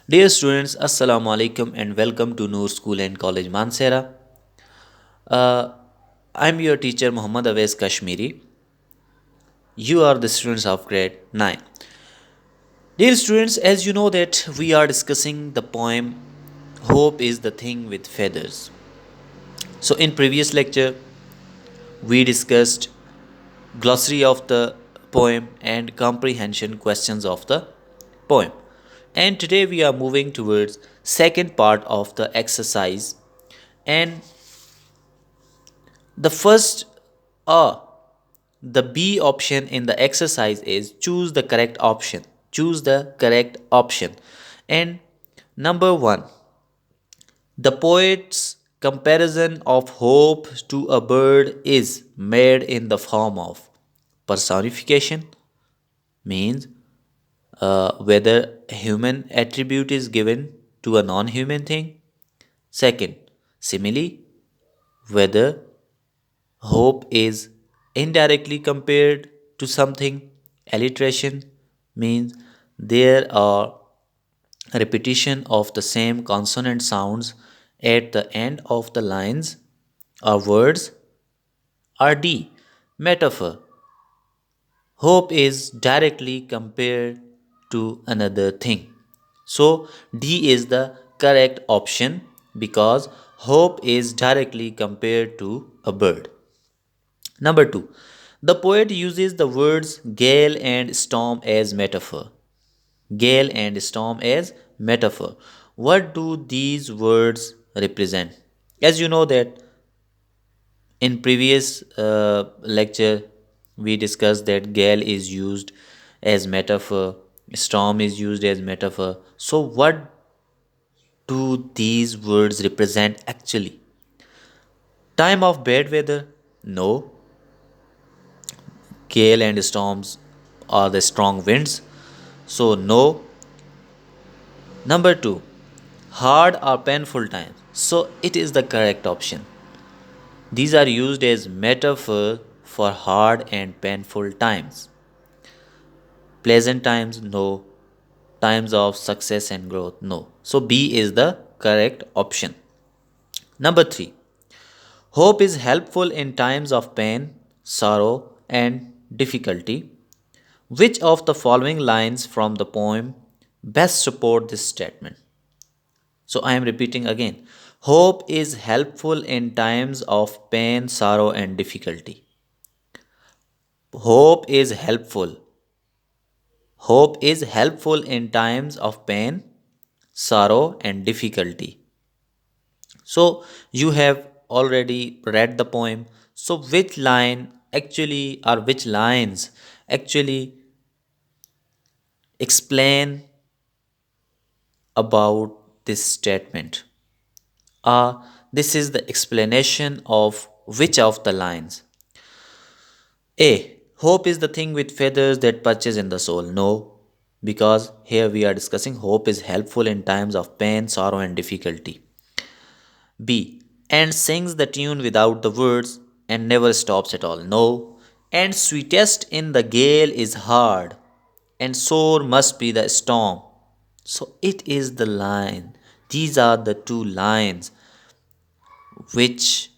Dear students, Assalamu alaikum and welcome to Noor School and College Mansehra. Uh, I'm your teacher Muhammad Awais Kashmiri. You are the students of grade 9. Dear students, as you know that we are discussing the poem Hope is the Thing with Feathers. So in previous lecture, we discussed glossary of the poem and comprehension questions of the poem. And today we are moving towards second part of the exercise, and the first the B option in the exercise is choose the correct option. Choose the correct option. And number 1, the poet's comparison of hope to a bird is made in the form of personification, means whether a human attribute is given to a non-human thing. Second, simile, whether hope is indirectly compared to something. Alliteration means there are repetition of the same consonant sounds at the end of the lines or words. Or D, metaphor, hope is directly compared to another thing. So D is the correct option because hope is directly compared to a bird. Number 2, the poet uses the words gale and storm as metaphor. Gale and storm as metaphor. What do these words represent? As you know that in previous lecture we discussed that gale is used as metaphor, storm is used as metaphor. So what do these words represent actually? Time of bad weather? No. Gale and storms are the strong winds. So, no. Number 2, hard or painful times. So, it is the correct option. These are used as metaphor for hard and painful times. Pleasant times, no. Times of success and growth, no. So, B is the correct option. Number 3, hope is helpful in times of pain, sorrow, and difficulty. Which of the following lines from the poem best support this statement? So I am repeating again. Hope is helpful in times of pain, sorrow, and difficulty. Hope is helpful. Hope is helpful in times of pain, sorrow, and difficulty. So you have already read the poem. So which line actually, or which lines actually explain about this statement? This is the explanation of which of the lines? A. Hope is the thing with feathers that perches in the soul. No, because here we are discussing hope is helpful in times of pain, sorrow, and difficulty. B. And sings the tune without the words and never stops at all. No. And sweetest in the gale is hard, and sore must be the storm. So it is the line. These are the two lines which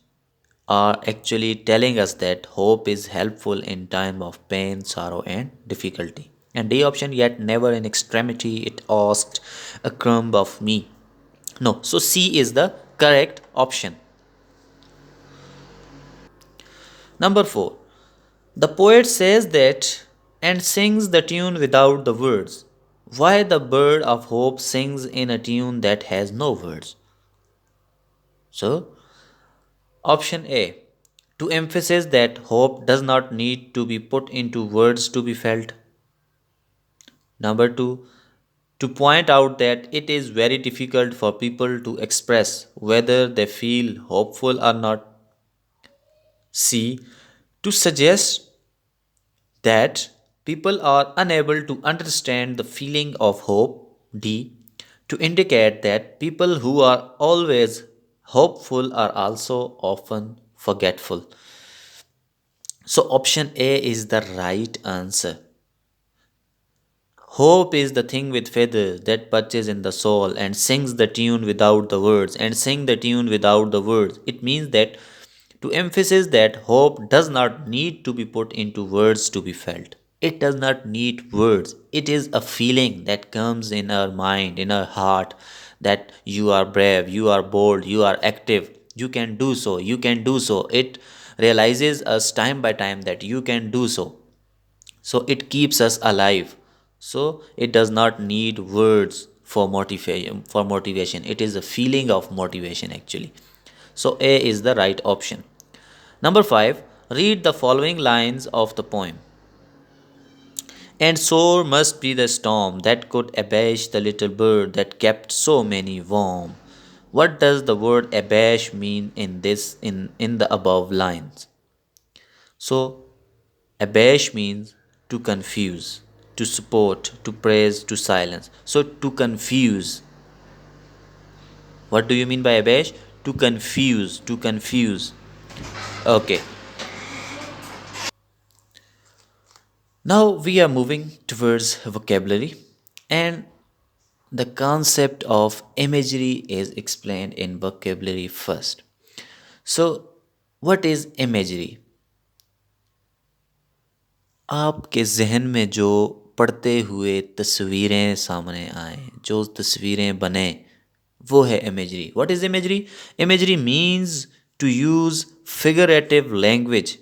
are actually telling us that hope is helpful in time of pain, sorrow, and difficulty. And D option, yet never in extremity it asked a crumb of me. No, so C is the correct option. Number 4, the poet says that and sings the tune without the words. Why the bird of hope sings in a tune that has no words? So, option A, to emphasize that hope does not need to be put into words to be felt. Number 2, to point out that it is very difficult for people to express whether they feel hopeful or not. C, to suggest that people are unable to understand the feeling of hope. D, to indicate that people who are always hopeful are also often forgetful. So, option A is the right answer. Hope is the thing with feathers that perches in the soul and sings the tune without the words, and sing the tune without the words. It means that to emphasize that hope does not need to be put into words to be felt. It does not need words. It is a feeling that comes in our mind, in our heart, that you are brave, you are bold, you are active, you can do so, you can do so. It realizes us time by time that you can do so. So it keeps us alive. So it does not need words for motivation. It is a feeling of motivation actually. So A is the right option. Number 5, read the following lines of the poem. And sore must be the storm that could abash the little bird that kept so many warm. What does the word abash mean in the above lines? So abash means to confuse, to support, to praise, to silence. So to confuse. What do you mean by abash? To confuse, to confuse. Okay. Now we are moving towards vocabulary, and the concept of imagery is explained in vocabulary first. So, what is imagery? आपके जहन में जो पढ़ते हुए तस्वीरें सामने आए, जो तस्वीरें बने, वो है imagery. What is imagery? Imagery means to use figurative language.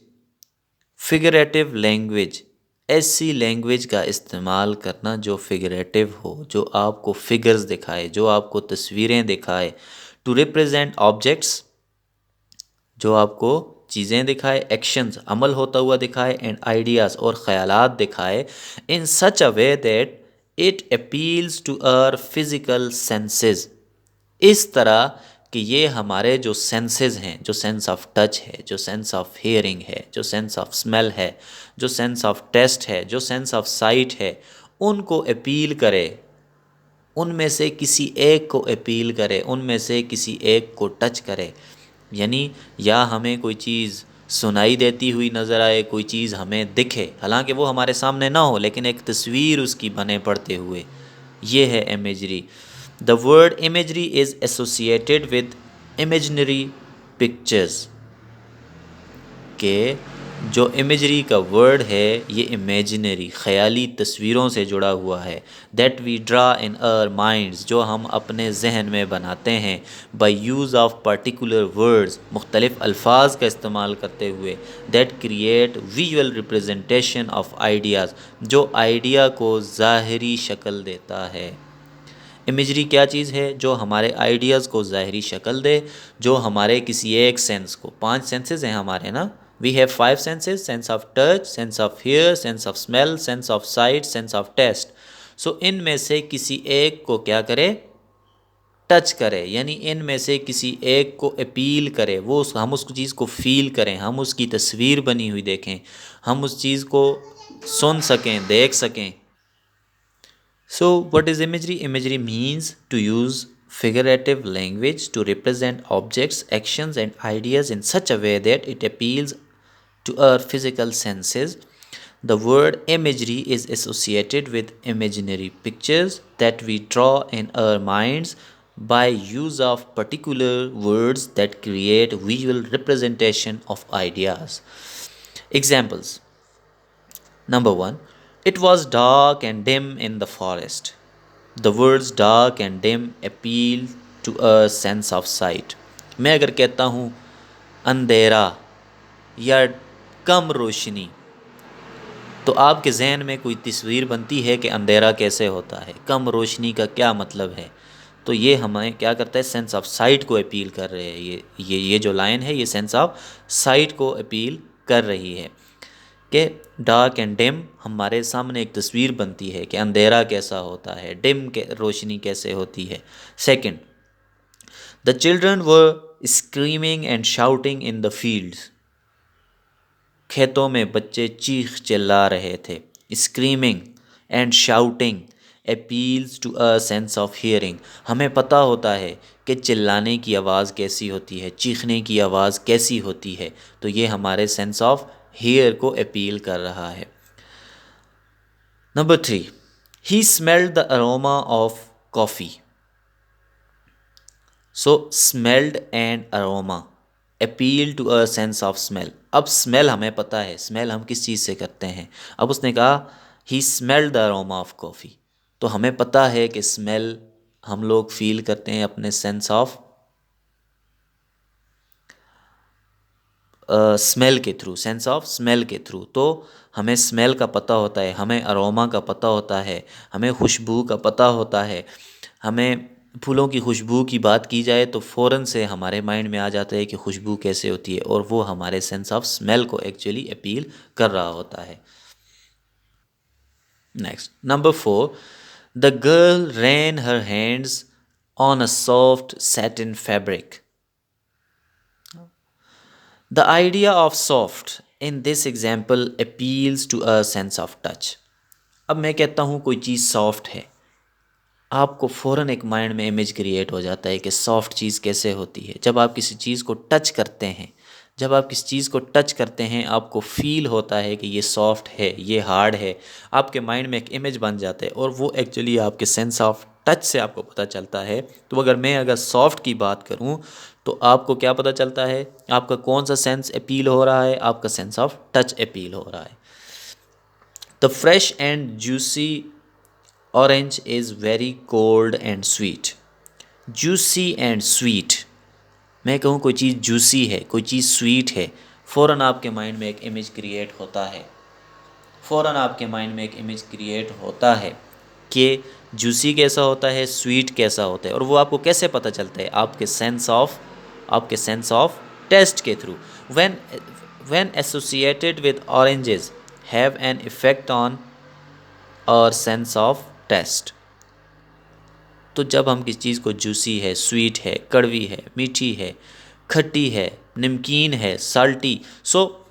Figurative language, ऐसी लैंग्वेज का इस्तेमाल करना जो फिगरेटिव हो, जो आपको फिगर्स दिखाए, जो आपको तस्वीरें दिखाए, टू रिप्रेजेंट ऑब्जेक्ट्स, जो आपको चीज़ें दिखाए, एक्शंस अमल होता हुआ दिखाए, एंड आइडियाज़ और ख़यालात दिखाए in such a way that it appeals to our physical senses. इस तरह कि ये हमारे जो सेंसेस हैं, जो सेंस ऑफ टच है, जो सेंस ऑफ हियरिंग है, जो सेंस ऑफ स्मेल है, जो सेंस ऑफ टेस्ट है, जो सेंस ऑफ साइट है, उनको अपील करे, उनमें से किसी एक को अपील करे, उनमें से किसी एक को टच करे. यानी या हमें कोई चीज़ सुनाई देती हुई नज़र आए, कोई चीज़ हमें दिखे, हालांकि वो हमारे सामने ना हो, लेकिन एक तस्वीर उसकी बने पड़ते हुए. ये है imagery. The word imagery is associated with imaginary pictures. के जो इमेजरी का वर्ड है ये इमेजिनरी, ख़याली तस्वीरों से जुड़ा हुआ है. That we draw in our minds, जो हम अपने जहन में बनाते हैं, by use of particular words, मुख्तलिफ़ अल्फाज का इस्तेमाल करते हुए. That create visual representation of ideas, जो आइडिया को ज़ाहरी शक्ल देता है. इमेजरी क्या चीज़ है? जो हमारे आइडियाज़ को ज़ाहरी शक्ल दे, जो हमारे किसी एक सेंस को, 5 सेंसेस हैं हमारे ना, we have 5 senses, sense of touch, sense of hear, sense of smell, sense of sight, sense of taste. So इनमें से किसी एक को क्या करे? टच करे, यानी इनमें से किसी एक को अपील करे, हम उस चीज़ को फील करें, हम उसकी तस्वीर बनी हुई देखें, हम उस चीज़ को सुन सकें, देख सकें. So, what is imagery? Imagery means to use figurative language to represent objects, actions, and ideas in such a way that it appeals to our physical senses. The word imagery is associated with imaginary pictures that we draw in our minds by use of particular words that create visual representation of ideas. Examples. Number 1, it was dark and dim in the forest. The words dark and dim appeal to a sense of sight. मैं अगर कहता हूँ अंधेरा या कम रोशनी, तो आपके जहन में कोई तस्वीर बनती है कि अंधेरा कैसे होता है, कम रोशनी का क्या मतलब है. तो ये हमें क्या करता है? सेंस ऑफ साइट को अपील कर रहे हैं. ये जो लाइन है ये सेंस ऑफ साइट को अपील कर रही है कि डार्क एंड डिम, हमारे सामने एक तस्वीर बनती है कि अंधेरा कैसा होता है, डिम के रोशनी कैसे होती है. Second, the children were screaming and shouting in the fields. खेतों में बच्चे चीख चिल्ला रहे थे. Screaming and shouting appeals to a sense of hearing. हमें पता होता है कि चिल्लाने की आवाज़ कैसी होती है, चीखने की आवाज़ कैसी होती है, तो ये हमारे सेंस ऑफ हियर को अपील कर रहा है. Number 3, he smelled the aroma of coffee. So smelled and aroma appeal to a sense of smell. अब स्मेल हमें पता है, स्मेल हम किस चीज़ से करते हैं. अब उसने कहा he smelled the aroma of coffee, तो हमें पता है कि स्मेल हम लोग फील करते हैं अपने सेंस ऑफ स्मेल के थ्रू, सेंस ऑफ स्मेल के थ्रू. तो हमें स्मेल का पता होता है, हमें अरोमा का पता होता है, हमें खुशबू का पता होता है. हमें फूलों की खुशबू की बात की जाए तो फ़ौरन से हमारे माइंड में आ जाता है कि खुशबू कैसे होती है, और वो हमारे सेंस ऑफ स्मेल को एक्चुअली अपील कर रहा होता है. Next, number 4. The girl ran her hands on a soft satin fabric. The idea of soft in this example appeals to a sense of touch. अब मैं कहता हूँ कोई चीज़ सॉफ्ट है, आपको फ़ौरन एक माइंड में इमेज क्रिएट हो जाता है कि सॉफ्ट चीज़ कैसे होती है. जब आप किसी चीज़ को टच करते हैं, जब आप किसी चीज़ को टच करते हैं आपको फील होता है कि ये सॉफ्ट है, ये हार्ड है. आपके माइंड में एक इमेज बन जाता है और वो एक्चुअली आपके सेंस ऑफ टच से आपको पता चलता है. तो अगर सॉफ्ट की बात करूं तो आपको क्या पता चलता है, आपका कौन सा सेंस अपील हो रहा है, आपका सेंस ऑफ टच अपील हो रहा है. The fresh and juicy orange is very cold and sweet. Juicy and sweet, मैं कहूँ कोई चीज़ जूसी है, कोई चीज़ स्वीट है, फ़ौरन आपके माइंड में एक इमेज क्रिएट होता है. फ़ौरन आपके माइंड में एक इमेज क्रिएट होता है कि जूसी कैसा होता है, स्वीट कैसा होता है. और वो आपको कैसे पता चलता है, आपके सेंस ऑफ टेस्ट के through. When when associated with oranges have an effect on our sense of taste. तो जब हम किसी चीज़ को जूसी है, स्वीट है, कड़वी है, मीठी है, खट्टी है, नमकीन है, salty, so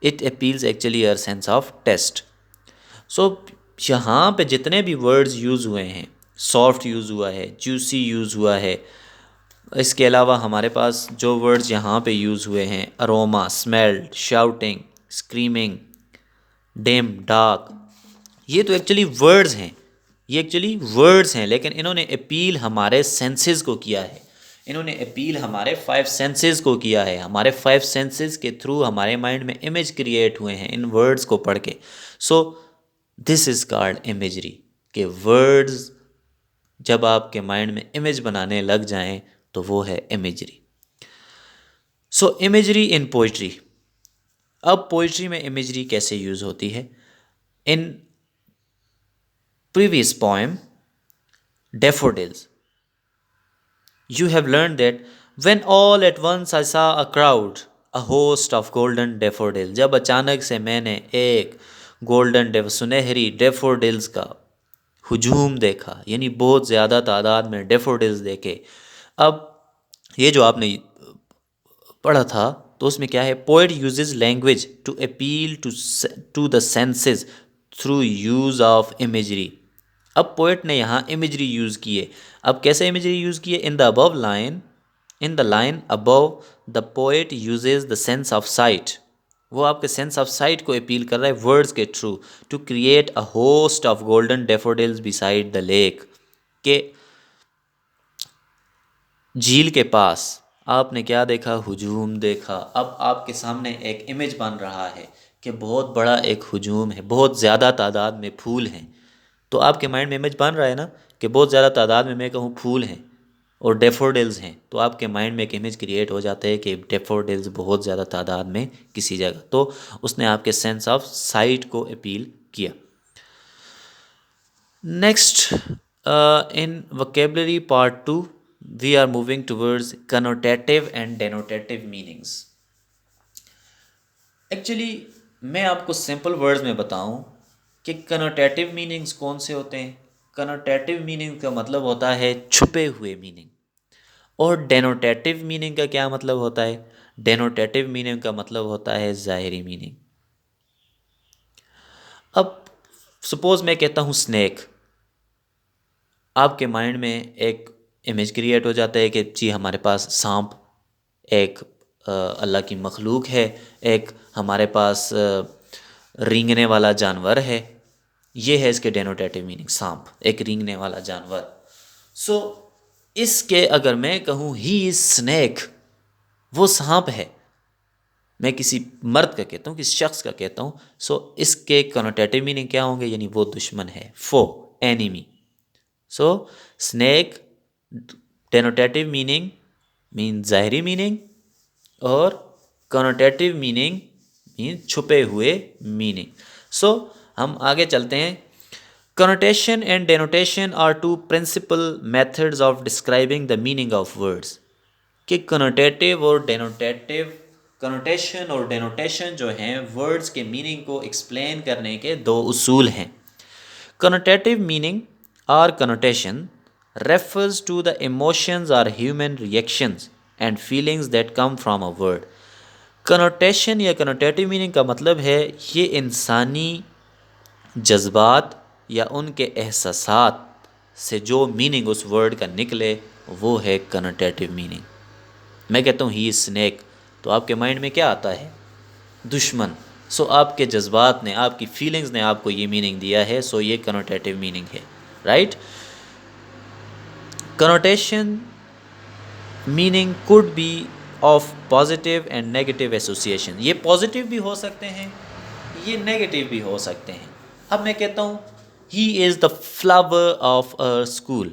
it appeals actually our sense of taste. So यहाँ पे जितने भी वर्ड्स यूज़ हुए हैं, सॉफ्ट यूज़ हुआ है, जूसी यूज़ हुआ है, इसके अलावा हमारे पास जो वर्ड्स यहाँ पे यूज़ हुए हैं, aroma, smelled, shouting, screaming, dim, dark, ये तो एक्चुअली वर्ड्स हैं, लेकिन इन्होंने अपील हमारे सेंसेस को किया है. इन्होंने अपील हमारे 5 सेंसेस को किया है. हमारे 5 सेंसेस के थ्रू हमारे माइंड में इमेज क्रिएट हुए हैं इन वर्ड्स को पढ़ के. So this is called imagery. के वर्ड्स जब आपके माइंड में इमेज बनाने लग जाएं तो वो है imagery. So imagery in poetry. अब पोइट्री में इमेजरी कैसे यूज़ होती है. In previous poem Daffodils, you have learned that when all at once I saw a crowd, a host of golden daffodils. जब अचानक से मैंने एक सुनहरी डेफोडिल्स का हुजूम देखा, यानी बहुत ज़्यादा तादाद में डेफोडिल्स देखे. अब ये जो आपने पढ़ा था तो उसमें क्या है, poet uses language to appeal to the senses through use of imagery. अब पोएट ने यहाँ इमेजरी यूज़ की है. अब कैसे इमेजरी यूज़ की है, in the line above the poet uses the sense of sight. वो आपके सेंस ऑफ साइट को अपील कर रहा है वर्ड्स के through. To create a host of golden daffodils beside the lake. के झील के पास आपने क्या देखा, हुजूम देखा. अब आपके सामने एक इमेज बन रहा है कि बहुत बड़ा एक हुजूम है, बहुत ज़्यादा तादाद में फूल हैं. तो आपके माइंड में इमेज बन रहा है ना कि बहुत ज़्यादा तादाद में मैं कहूँ फूल हैं और डेफोडिल्स हैं, तो आपके माइंड में एक इमेज क्रिएट हो जाता है कि डेफोडिल्स बहुत ज़्यादा तादाद में किसी जगह. तो उसने आपके सेंस ऑफ साइट को अपील किया. Next, in vocabulary part 2 we are moving towards connotative and denotative meanings. Actually मैं आपको सिंपल वर्ड्स में बताऊं कि कनोटेटिव मीनिंग्स कौन से होते हैं. कनोटेटिव मीनिंग का मतलब होता है छुपे हुए मीनिंग, और डेनोटेटिव मीनिंग का क्या मतलब होता है, डेनोटेटिव मीनिंग का मतलब होता है ज़ाहिरी मीनिंग. अब सपोज मैं कहता हूँ स्नेक, आपके माइंड में एक इमेज क्रिएट हो जाता है कि जी हमारे पास सांप एक अल्लाह की मखलूक है, एक हमारे पास रेंगने वाला जानवर है, ये है इसके डेनोटेटिव मीनिंग, सांप, एक रेंगने वाला जानवर। सो इसके अगर मैं कहूँ ही इज स्नेक, वो सांप है, मैं किसी मर्द का कहता हूँ, किसी शख्स का कहता हूँ, सो इसके कनोटेटिव मीनिंग क्या होंगे, यानी वो दुश्मन है, फो, एनिमी। सो स्नेक डेनोटेटिव मीनिंग मीन ज़ाहरी मीनिंग, और कनोटेटिव मीनिंग मीन छुपे हुए मीनिंग। सो हम आगे चलते हैं। Connotation and denotation are two principal methods of describing the meaning of words. कि कनोटेटिव और डेनोटेटिव, कनोटेशन और डेनोटेशन जो हैं वर्ड्स के मीनिंग को एक्सप्लेन करने के दो उसूल हैं। कनोटेटिव मीनिंग और connotation refers to the emotions or human reactions and feelings that come from a word। Connotation या कनोटेटिव मीनिंग का मतलब है ये इंसानी जज्बात या उनके एहसासात से जो मीनिंग उस वर्ड का निकले, वो है कनोटेटिव मीनिंग। मैं कहता हूँ ही स्नेक, तो आपके माइंड में क्या आता है, दुश्मन। सो आपके जज्बात ने, आपकी फीलिंग्स ने आपको ये मीनिंग दिया है, सो ये कनोटेटिव मीनिंग है, right. Connotation meaning could be of positive and negative association. ये पॉजिटिव भी हो सकते हैं, ये नेगेटिव भी हो सकते हैं। अब मैं कहता हूँ he is the flower of a school,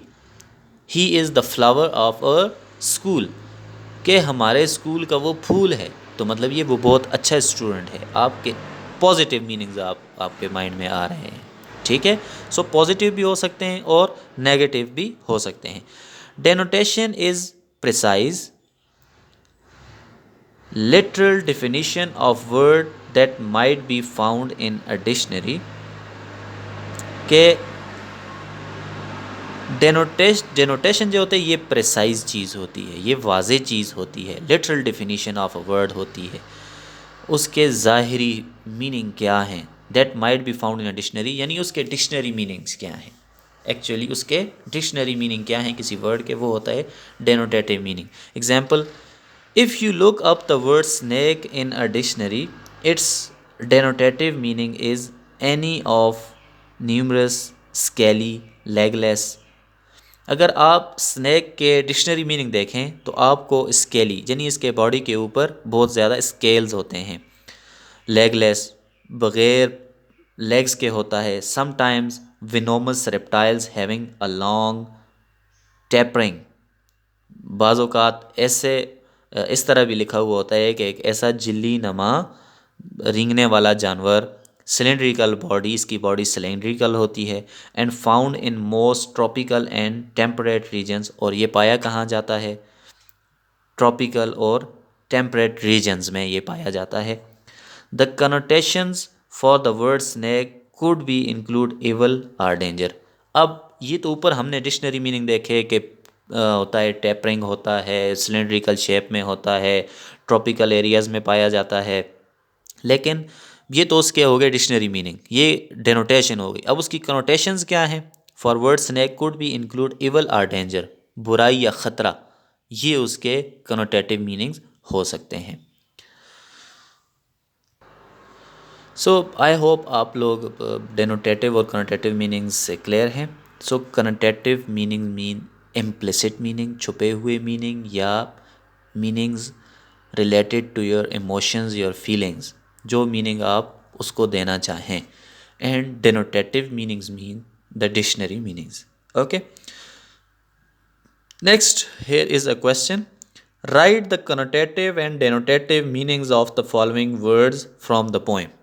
he is the flower of a school, कि हमारे स्कूल का वो फूल है, तो मतलब ये वो बहुत अच्छा स्टूडेंट है। आपके पॉजिटिव मीनिंग्स आपके माइंड में आ रहे हैं, ठीक है। सो पॉजिटिव भी हो सकते हैं और नेगेटिव भी हो सकते हैं। Denotation is precise literal definition of word that might be found in a dictionary। के डेनोटेशन जो होते हैं ये प्रिसाइज चीज़ होती है, ये वाज़े चीज़ होती है, literal definition of a word होती है, उसके ज़ाहिरी मीनिंग क्या हैं, that might be found in a dictionary, यानी उसके डिक्शनरी मीनिंग्स क्या हैं, एक्चुअली उसके डिक्शनरी मीनिंग क्या हैं किसी वर्ड के, वो होता है denotative meaning. Example, if you look up the word snake in a dictionary, it's denotative meaning is any of numerous scaly legless. अगर आप स्नैक के डिक्शनरी मीनिंग देखें तो आपको स्केली, यानी इसके बॉडी के ऊपर बहुत ज़्यादा स्केल्स होते हैं, लेगलेस, बग़ैर लेग्स के होता है, sometimes venomous reptiles having a long tapering. बाज़ ऐसे इस तरह भी लिखा हुआ होता है कि एक ऐसा झिल्ली नमा रेंगने वाला जानवर, सिलेंड्रिकल बॉडी, इसकी बॉडी सिलेंड्रिकल होती है, and found in most tropical and temperate regions, और ये पाया कहाँ जाता है, ट्रॉपिकल और टेम्परेट रीजन्स में ये पाया जाता है। The connotations for the word snake could be include evil or danger. अब ये तो ऊपर हमने डिक्शनरी मीनिंग देखे कि होता है, टेपरिंग होता है, सिलेंड्रिकल शेप में होता है, ट्रॉपिकल एरियाज़ में पाया जाता है, लेकिन ये तो उसके हो गए डिक्शनरी मीनिंग, ये डेनोटेशन हो गई। अब उसकी कनोटेशंस क्या हैं, for word snake could be include evil or danger, बुराई या ख़तरा, ये उसके कनोटेटिव मीनिंग्स हो सकते हैं। सो आई होप आप लोग डेनोटेटिव और कनोटेटिव मीनिंग्स से क्लियर हैं। So connotative meaning mean implicit meaning, छुपे हुए मीनिंग, या meanings related to your emotions, your feelings, जो मीनिंग आप उसको देना चाहें। And denotative meanings mean the dictionary meanings. Okay, next here is a question, write the connotative and denotative meanings of the following words from the poem।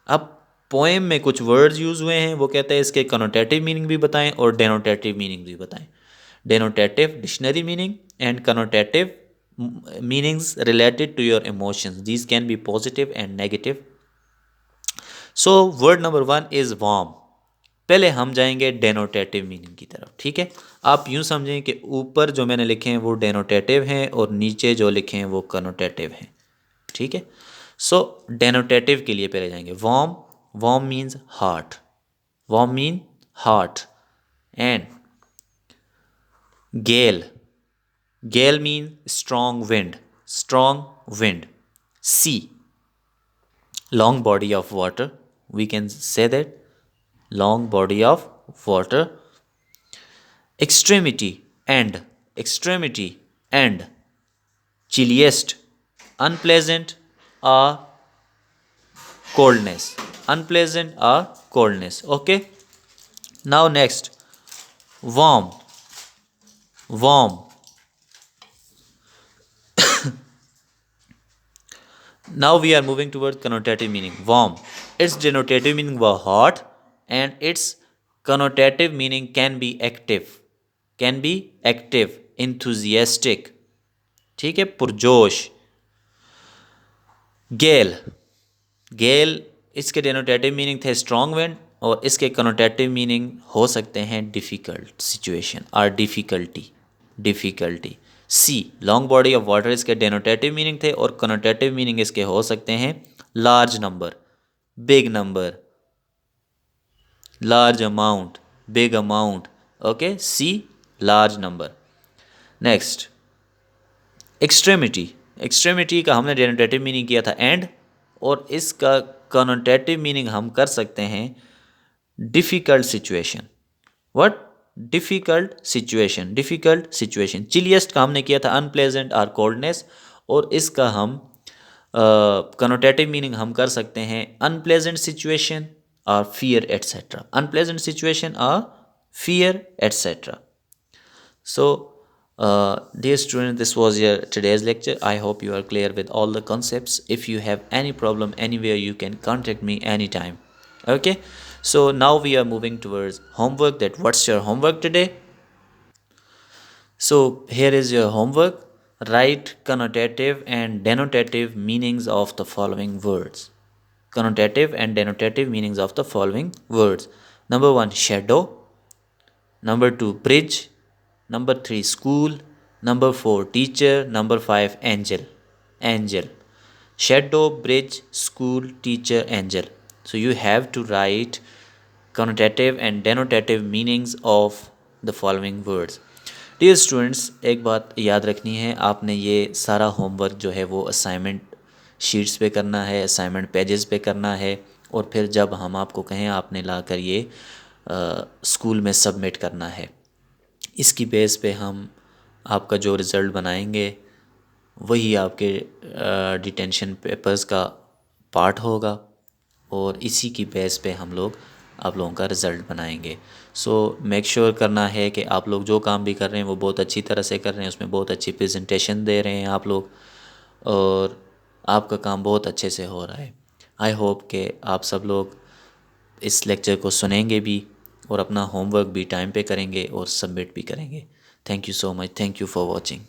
अब poem में कुछ words use हुए हैं, वो कहते हैं इसके कनोटेटिव मीनिंग भी बताएं और डेनोटेटिव मीनिंग भी बताएं। Denotative dictionary meaning and connotative meanings related to your emotions, these can be positive and negative. So word number 1 is warm. पहले हम जाएंगे डेनोटेटिव मीनिंग की तरफ, ठीक है। आप यूँ समझें कि ऊपर जो मैंने लिखे हैं वो डेनोटेटिव हैं और नीचे जो लिखे हैं वो कनोटेटिव हैं, ठीक है। सो डेनोटेटिव के लिए पहले जाएंगे। Warm, warm means heart, warm mean heart. And gale, gale mean strong wind, strong wind. Sea, long body of water, we can say that, long body of water. Extremity and extremity and chilliest, unpleasant or coldness, unpleasant or coldness. Okay, now next, warm, warm. Now we are moving towards connotative meaning. Warm, its denotative meaning was hot, and its connotative meaning can be active, can be active, enthusiastic, ठीक है, पुरजोश. Gale, gale इसके denotative meaning थे strong wind, और इसके connotative meaning हो सकते हैं difficult situation और difficulty, difficulty. Sea, long body of water इसके डेनोटेटिव मीनिंग थे, और कनोटेटिव मीनिंग इसके हो सकते हैं large number, big number, large amount, big amount. Okay, see large number. Next, extremity. Extremity का हमने डेनोटेटिव मीनिंग किया था एंड, और इसका कनोटेटिव मीनिंग हम कर सकते हैं difficult situation. What? Difficult situation, difficult situation. Chilliest का हमने किया था अनप्लेजेंट और कोल्डनेस, और इसका हम कनोटेटिव मीनिंग हम कर सकते हैं अनप्लेजेंट सिचुएशन और फियर एट्सेट्रा, अनप्लेजेंट सिचुएशन और fear etcetera. So, dear student, this was your today's lecture. I hope you are clear with all the concepts. If you have any problem anywhere, you can contact me anytime. Okay, so now we are moving towards homework. That what's your homework today? So here is your homework. Write connotative and denotative meanings of the following words. Connotative and denotative meanings of the following words. Number 1, shadow. Number 2, bridge. Number 3, school. Number 4, teacher. Number 5, angel. Angel. Shadow, bridge, school, teacher, angel. So you have to write connotative and denotative meanings of the following words. Dear students, एक बात याद रखनी है, आपने ये सारा homework जो है वो असाइनमेंट शीट्स पे करना है, असाइनमेंट पेजेस पे करना है, और फिर जब हम आपको कहें आपने लाकर ये स्कूल में सबमिट करना है. इसकी बेस पे हम आपका जो रिज़ल्ट बनाएंगे वही आपके डिटेंशन पेपर्स का पार्ट होगा, और इसी की बेस पे हम लोग आप लोगों का रिज़ल्ट बनाएंगे. सो मेक श्योर करना है कि आप लोग जो काम भी कर रहे हैं वो बहुत अच्छी तरह से कर रहे हैं, उसमें बहुत अच्छी प्रेजेंटेशन दे रहे हैं आप लोग, और आपका काम बहुत अच्छे से हो रहा है. आई होप कि आप सब लोग इस लेक्चर को सुनेंगे भी, और अपना होमवर्क भी टाइम पे करेंगे और सबमिट भी करेंगे. Thank you so much. Thank you for watching.